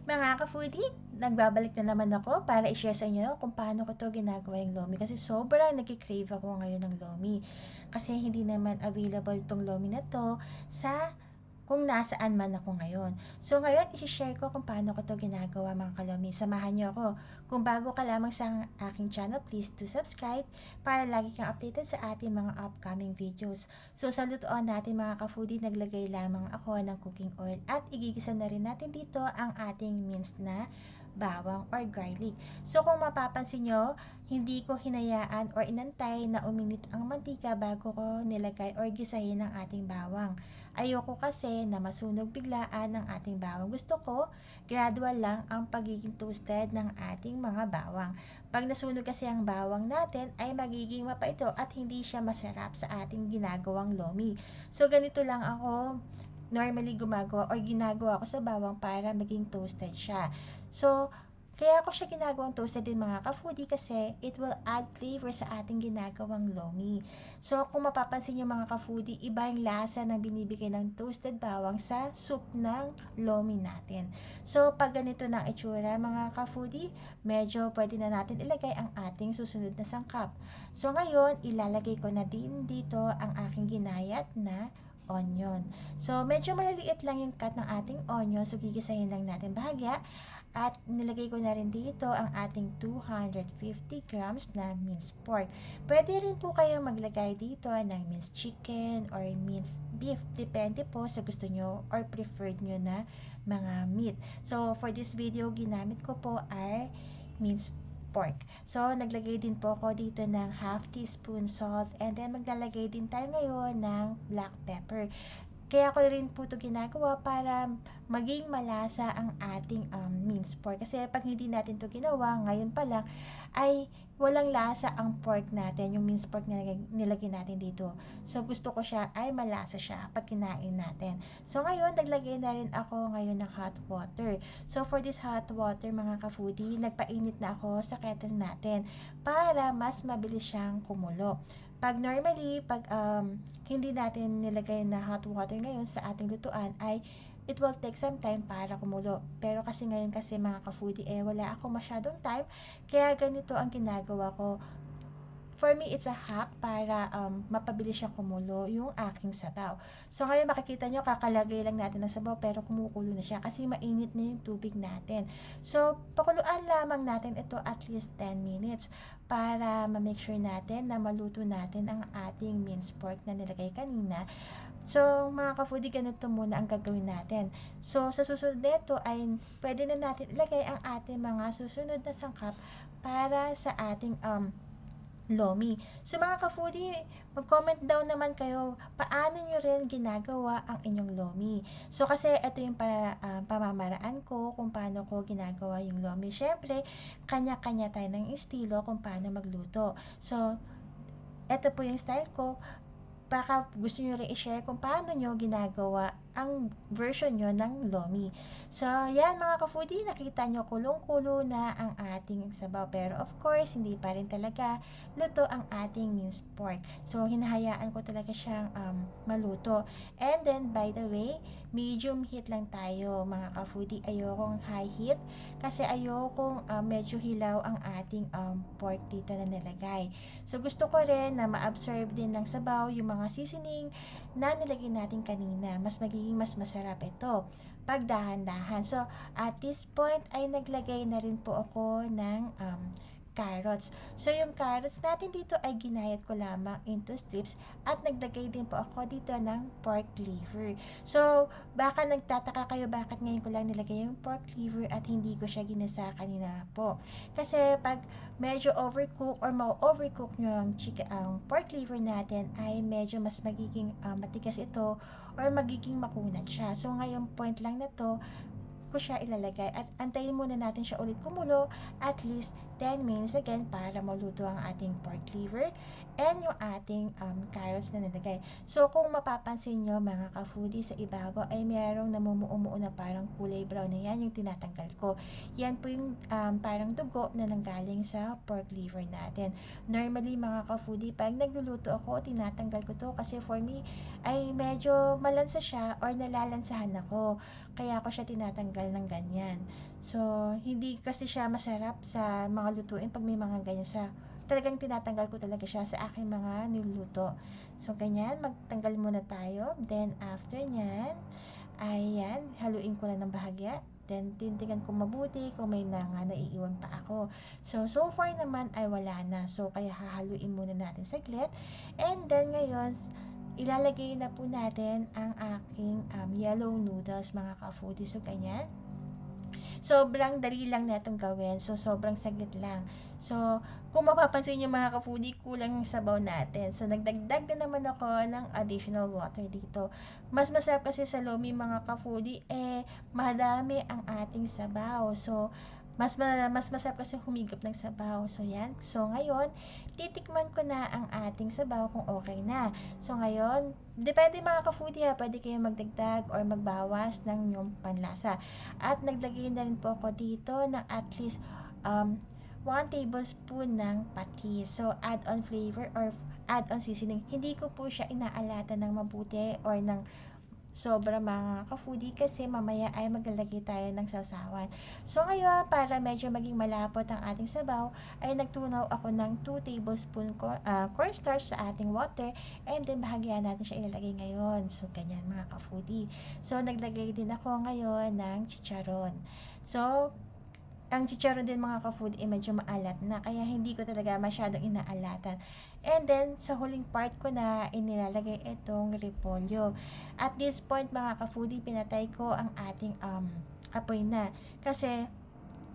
Mga ka-foodie, nagbabalik na naman ako para i-share sa inyo kung paano ko to ginagawa yung lomi kasi sobrang nagki-crave ako ngayon ng lomi kasi hindi naman available itong lomi na to sa kung nasaan man ako ngayon. So ngayon, i-share ko kung paano ko to ginagawa mga kalomi. Samahan niyo ako. Kung bago ka lamang sa aking channel, please do subscribe para lagi kang updated sa ating mga upcoming videos. So sa lutoan natin mga ka-foodie, naglagay lamang ako ng cooking oil at igigisa na rin natin dito ang ating minced na bawang or garlic. So kung mapapansin nyo, hindi ko hinayaan or inantay na uminit ang mantika bago ko nilagay or gisahin ang ating bawang. Ayoko kasi na masunog biglaan ng ating bawang. Gusto ko, gradual lang ang pagiging toasted ng ating mga bawang. Pag nasunog kasi ang bawang natin, ay magiging mapaito at hindi siya masarap sa ating ginagawang lomi. So ganito lang ako normally gumagawa or ginagawa ko sa bawang para maging toasted siya. So, kaya ako siya ginagawang toasted din mga ka-foodie kasi it will add flavor sa ating ginagawang lomi. So, kung mapapansin nyo mga ka-foodie, iba yung lasa na binibigay ng toasted bawang sa soup ng lomi natin. So, pag ganito na itsura mga ka-foodie, medyo pwede na natin ilagay ang ating susunod na sangkap. So, ngayon, ilalagay ko na din dito ang aking ginayat na onion. So, medyo maliliit lang yung cut ng ating onion. So, gigisahin lang natin bahagya. At nilagay ko na rin dito ang ating 250 grams na minced pork. Pwede rin po kayong maglagay dito ng minced chicken or minced beef. Depende po sa gusto nyo or preferred nyo na mga meat. So, for this video, ginamit ko po ay minced pork. So, naglagay din po ako dito ng half teaspoon salt and then maglalagay din tayo ngayon ng black pepper. Kaya ko rin po ito ginagawa para maging malasa ang ating minced pork. Kasi pag hindi natin ito ginawa, ngayon pa lang, ay walang lasa ang pork natin, yung minced pork na nilagay natin dito. So, gusto ko siya ay malasa siya pag kinain natin. So, ngayon, naglagay na rin ako ngayon ng hot water. So, for this hot water, mga ka-foodie, nagpainit na ako sa kettle natin para mas mabilis siyang kumulo. Pag normally, pag hindi natin nilagay na hot water ngayon sa ating lutuan ay it will take some time para kumulo. Pero kasi ngayon kasi mga ka-foodie wala ako masyadong time kaya ganito ang ginagawa ko. For me, it's a hack para mapabilis siyang kumulo yung aking sabaw. So, ngayon makikita nyo, kakalagay lang natin ng sabaw pero kumukulo na siya kasi mainit na yung tubig natin. So, pakuluan lamang natin ito at least 10 minutes para ma-make sure natin na maluto natin ang ating minced pork na nilagay kanina. So, mga ka-foodie, ganito muna ang gagawin natin. So, sa susunod nito ay pwede na natin ilagay ang ating mga susunod na sangkap para sa ating lomi. So mga ka-foodie, mag-comment down naman kayo paano nyo rin ginagawa ang inyong lomi. So kasi ito yung pamamaraan ko kung paano ko ginagawa yung lomi. Syempre, kanya-kanya tayo ng estilo kung paano magluto. So, ito po yung style ko. Baka gusto nyo rin i-share kung paano nyo ginagawa ang version nyo ng lomi. So, yan mga ka-foodie, nakita nyo kulong-kulo na ang ating sabaw. Pero of course, hindi pa rin talaga luto ang ating minced pork. So, hinahayaan ko talaga siyang maluto. And then, by the way, medium heat lang tayo mga ka-foodie. Ayokong high heat kasi ayokong medyo hilaw ang ating pork dito na nilagay. So, gusto ko rin na ma-absorb din ng sabaw yung mga seasoning na nilagay natin kanina. Mas magiging mas masarap ito pag dahan-dahan. So, at this point ay naglagay na rin po ako ng carrots. So, yung carrots natin dito ay ginayat ko lamang into strips at naglagay din po ako dito ng pork liver. So, baka nagtataka kayo bakit ngayon ko lang nilagay yung pork liver at hindi ko siya ginasa kanina po. Kasi pag medyo overcook or ma-overcook nyo ang pork liver natin ay medyo mas magiging matigas ito or magiging makunat siya. So, ngayong point lang na to, ko siya ilalagay at antayin muna natin siya ulit kumulo at least 10 minutes again para maluto ang ating pork liver and yung ating carrots na nilagay. So, kung mapapansin nyo mga ka-foodie sa ibabaw ay merong namumuo na parang kulay brown na yan yung tinatanggal ko. Yan po yung parang dugo na nanggaling sa pork liver natin. Normally mga ka-foodie, pag nagluluto ako, tinatanggal ko to kasi for me ay medyo malansa siya or nalalansahan ako. Kaya ako siya tinatanggal tinatanggal ng ganyan. So, hindi kasi siya masarap sa mga lutuin pag may mga ganyan sa talagang tinatanggal ko talaga siya sa aking mga niluluto. So, ganyan, magtanggal muna tayo. Then, after nyan, ayan, haluin ko na ng bahagya. Then, tintigan ko mabuti kung may naiiwan pa ako. So far naman ay wala na. So, kaya hahaluin muna natin saglit. And then, ngayon, ilalagay na po natin ang aking yellow noodles, mga ka-foodie. So, ganyan. Sobrang dali lang na itong gawin. So, sobrang saglit lang. So, kung mapapansin nyo mga ka-foodie, kulang yung sabaw natin. So, nagdagdag na naman ako ng additional water dito. Mas masarap kasi sa lomi mga ka-foodie, madami ang ating sabaw. So, mas masarap kasi humigop ng sabaw. So, yan. So, ngayon, titikman ko na ang ating sabaw kung okay na. So, ngayon, depende mga ka-foodie pwede kayo magdagdag or magbawas ng inyong panlasa. At naglagay na rin po ako dito ng at least 1 tablespoon ng patis. So, add-on flavor or add-on seasoning. Hindi ko po siya inaalata ng mabuti or ng sobra mga ka-foodie kasi mamaya ay maglalagay tayo ng sausawan. So ngayon, para medyo maging malapot ang ating sabaw, ay nagtunaw ako ng 2 tablespoon cornstarch sa ating water and then bahagyan natin siya ilalagay ngayon. So ganyan mga ka-foodie. So naglagay din ako ngayon ng chicharon. So ang chicharon din mga ka-food medyo maalat na kaya hindi ko talaga masyadong inaalatan. And then sa huling part ko na inilalagay itong repolyo. At this point mga ka-foodie, pinatay ko ang ating apoy na kasi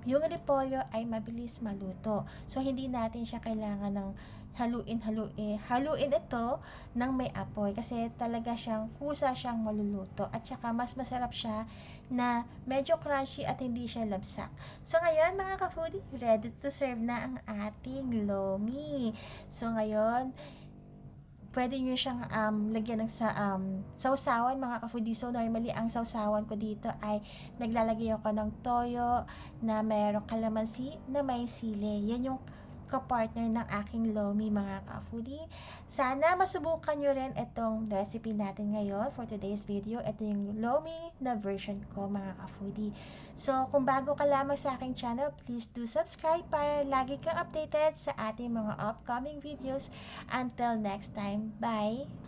yung repolyo ay mabilis maluto. So hindi natin siya kailangan ng haluin ito ng may apoy kasi talaga siyang kusa siyang maluluto at saka mas masarap siya na medyo crunchy at hindi siya labsak. So ngayon mga ka-foodie, ready to serve na ang ating lomi. So ngayon, pwede nyo siyang lagyan ng sausawan mga ka-foodie. So normally ang sausawan ko dito ay naglalagay ako ng toyo na mayroong kalamansi na may sili. Yan yung ka-partner ng aking lomi mga ka-foodie. Sana masubukan nyo rin itong recipe natin ngayon for today's video. Ito yung lomi na version ko mga ka-foodie. So kung bago ka lamang sa aking channel, please do subscribe para lagi kang updated sa ating mga upcoming videos. Until next time, bye!